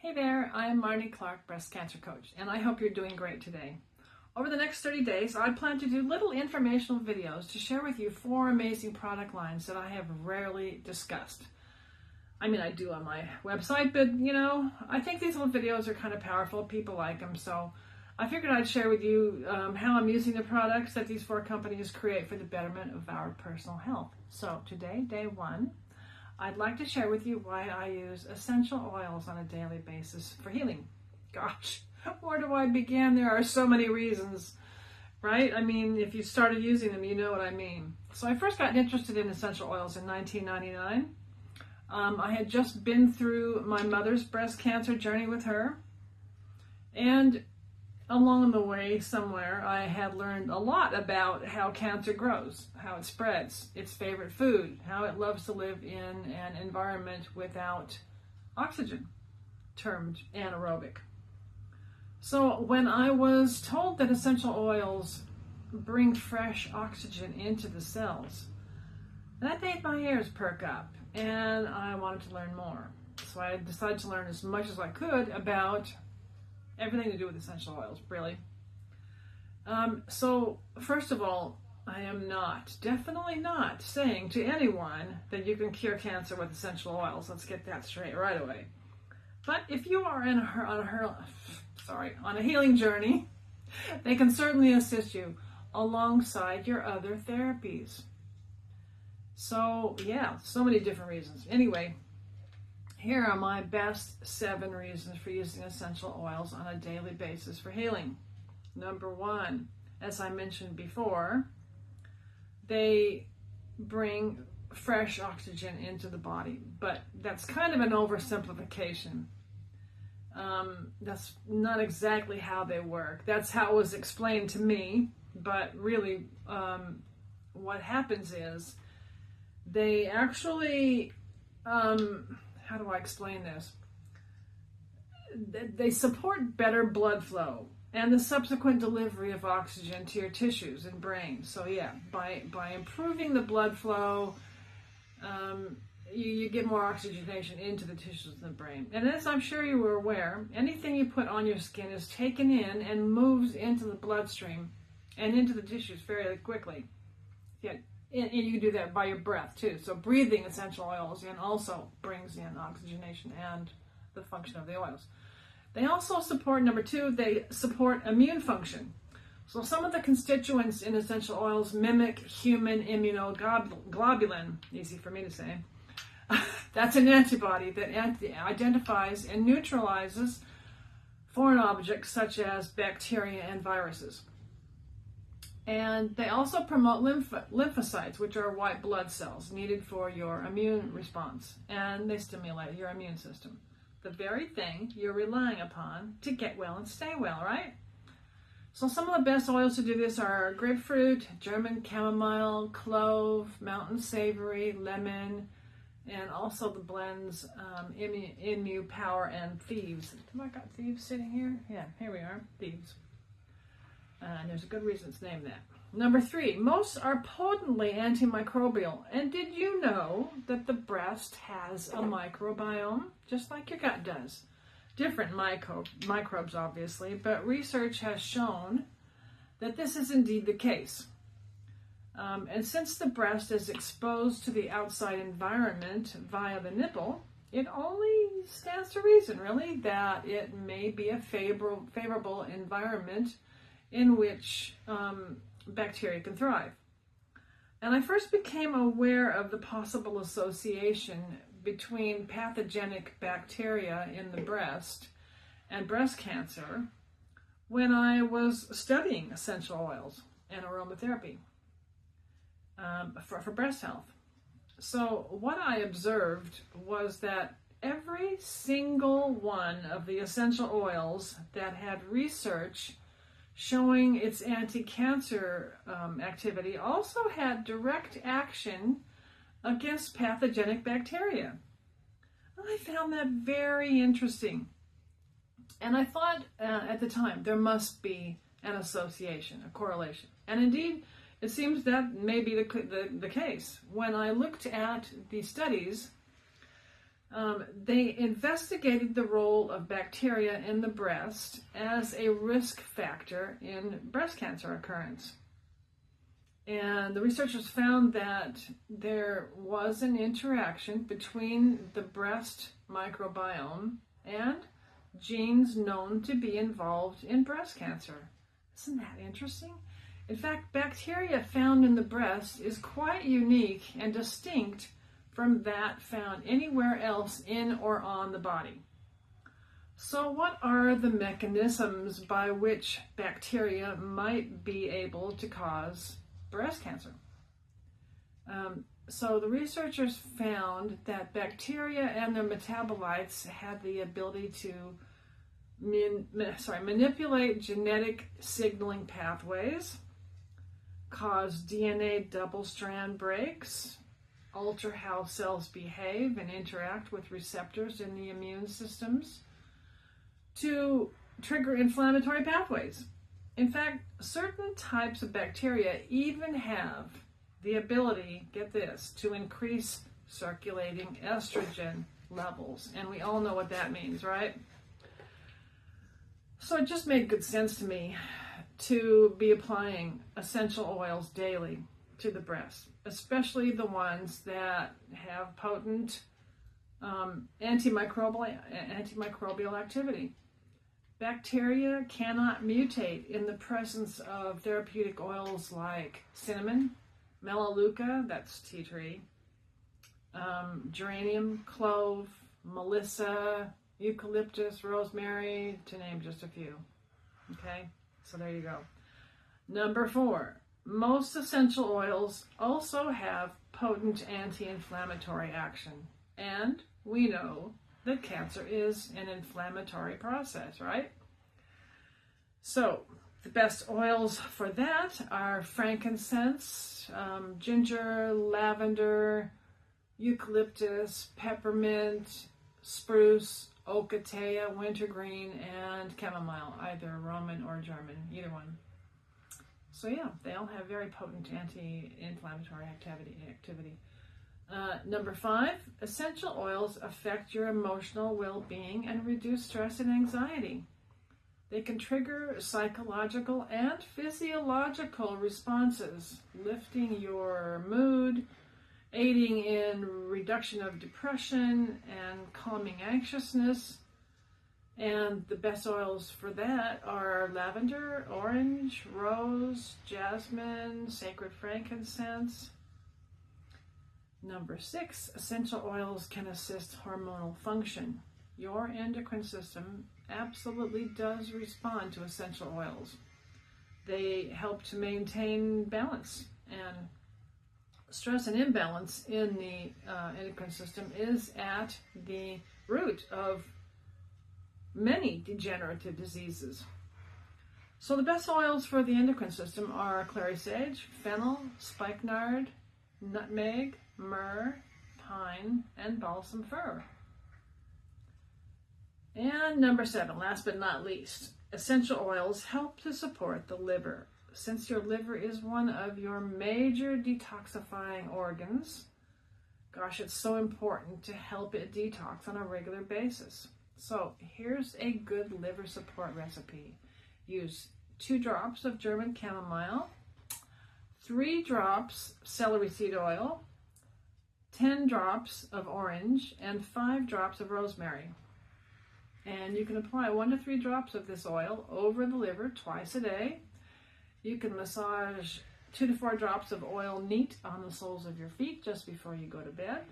Hey there, I'm Marnie Clark, breast cancer coach, and I hope you're doing great today. Over the next 30 days, I plan to do little informational videos to share with you 4 amazing product lines that I have rarely discussed. I mean, I do on my website, but I think these little videos are kind of powerful. People like them, so I figured I'd share with you how I'm using the products that these 4 companies create for the betterment of our personal health. So today, day 1, I'd like to share with you why I use essential oils on a daily basis for healing. Gosh, where do I begin? There are so many reasons, right? I mean, if you started using them, you know what I mean. So I first got interested in essential oils in 1999. I had just been through my mother's breast cancer journey with her, and along the way somewhere I had learned a lot about how cancer grows, how it spreads, its favorite food, how it loves to live in an environment without oxygen, termed anaerobic. So when I was told that essential oils bring fresh oxygen into the cells, that made my ears perk up, and I wanted to learn more. So I decided to learn as much as I could about everything to do with essential oils, really. So first of all, I am definitely not saying to anyone that you can cure cancer with essential oils. Let's get that straight right away. But if you are on a healing journey, they can certainly assist you alongside your other therapies. So yeah, so many different reasons. Anyway, here are my best 7 reasons for using essential oils on a daily basis for healing. Number 1, as I mentioned before, they bring fresh oxygen into the body, but that's kind of an oversimplification. That's not exactly how they work. That's how it was explained to me, but really what happens is they actually how do I explain this? They support better blood flow and the subsequent delivery of oxygen to your tissues and brain. So yeah, by improving the blood flow, you get more oxygenation into the tissues of the brain. And as I'm sure you were aware, anything you put on your skin is taken in and moves into the bloodstream and into the tissues very quickly. Yeah. And you can do that by your breath too. So breathing essential oils in also brings in oxygenation and the function of the oils. They also support, number 2, they support immune function. So some of the constituents in essential oils mimic human immunoglobulin, easy for me to say. That's an antibody that identifies and neutralizes foreign objects such as bacteria and viruses. And they also promote lymphocytes, which are white blood cells needed for your immune response, and they stimulate your immune system. The very thing you're relying upon to get well and stay well, right? So some of the best oils to do this are grapefruit, German chamomile, clove, mountain savory, lemon, and also the blends Immu Power and Thieves. Have I got Thieves sitting here? Yeah, here we are, Thieves. And there's a good reason it's named that. Number 3, most are potently antimicrobial. And did you know that the breast has a microbiome, just like your gut does? Different microbes, obviously, but research has shown that this is indeed the case. And since the breast is exposed to the outside environment via the nipple, it only stands to reason, really, that it may be a favorable environment in which bacteria can thrive. And I first became aware of the possible association between pathogenic bacteria in the breast and breast cancer when I was studying essential oils and aromatherapy for breast health. So what I observed was that every single one of the essential oils that had research showing its anti-cancer activity also had direct action against pathogenic bacteria. I found that very interesting. And I thought at the time there must be an association, a correlation. And indeed, it seems that may be the case. When I looked at the studies They investigated the role of bacteria in the breast as a risk factor in breast cancer occurrence. And the researchers found that there was an interaction between the breast microbiome and genes known to be involved in breast cancer. Isn't that interesting? In fact, bacteria found in the breast is quite unique and distinct from that found anywhere else in or on the body. So what are the mechanisms by which bacteria might be able to cause breast cancer? So the researchers found that bacteria and their metabolites had the ability to manipulate genetic signaling pathways, cause DNA double-strand breaks, alter how cells behave and interact with receptors in the immune systems, to trigger inflammatory pathways. In fact, certain types of bacteria even have the ability, get this, to increase circulating estrogen levels. And we all know what that means, right? So it just made good sense to me to be applying essential oils daily to the breast, especially the ones that have potent antimicrobial activity. Bacteria cannot mutate in the presence of therapeutic oils like cinnamon, melaleuca, that's tea tree, geranium, clove, melissa, eucalyptus, rosemary, to name just a few. Okay, so there you go. Number 4, most essential oils also have potent anti-inflammatory action. And we know that cancer is an inflammatory process, right? So the best oils for that are frankincense, ginger, lavender, eucalyptus, peppermint, spruce, ocotea, wintergreen, and chamomile, either Roman or German, either one. So yeah, they all have very potent anti-inflammatory activity. Number 5, essential oils affect your emotional well-being and reduce stress and anxiety. They can trigger psychological and physiological responses, lifting your mood, aiding in reduction of depression and calming anxiousness. And the best oils for that are lavender, orange, rose, jasmine, sacred frankincense. Number 6, essential oils can assist hormonal function. Your endocrine system absolutely does respond to essential oils. They help to maintain balance, and stress and imbalance in the endocrine system is at the root of many degenerative diseases. So the best oils for the endocrine system are clary sage, fennel, spikenard, nutmeg, myrrh, pine, and balsam fir. And number 7, last but not least, essential oils help to support the liver. Since your liver is one of your major detoxifying organs, gosh, it's so important to help it detox on a regular basis. So here's a good liver support recipe. Use 2 drops of German chamomile, 3 drops celery seed oil, 10 drops of orange, and 5 drops of rosemary. And you can apply 1 to 3 drops of this oil over the liver twice a day. You can massage 2 to 4 drops of oil neat on the soles of your feet just before you go to bed.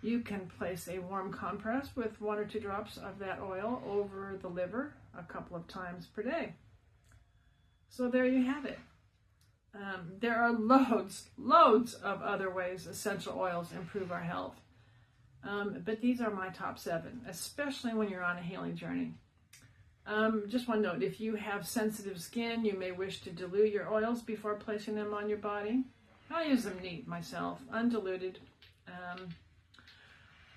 You can place a warm compress with 1 or 2 drops of that oil over the liver a couple of times per day. So there you have it. There are loads of other ways essential oils improve our health. But these are my top 7, especially when you're on a healing journey. Just one note, if you have sensitive skin, you may wish to dilute your oils before placing them on your body. I use them neat myself, undiluted.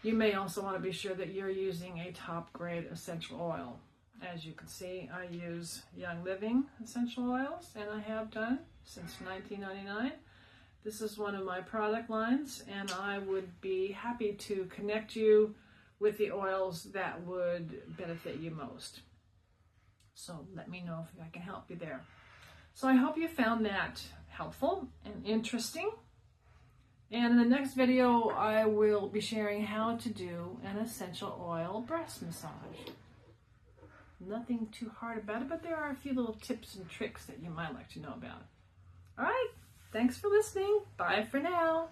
You may also want to be sure that you're using a top grade essential oil. As you can see, I use Young Living essential oils, and I have done since 1999. This is one of my product lines, and I would be happy to connect you with the oils that would benefit you most. So let me know if I can help you there. So I hope you found that helpful and interesting. And in the next video, I will be sharing how to do an essential oil breast massage. Nothing too hard about it, but there are a few little tips and tricks that you might like to know about. All right, thanks for listening. Bye for now.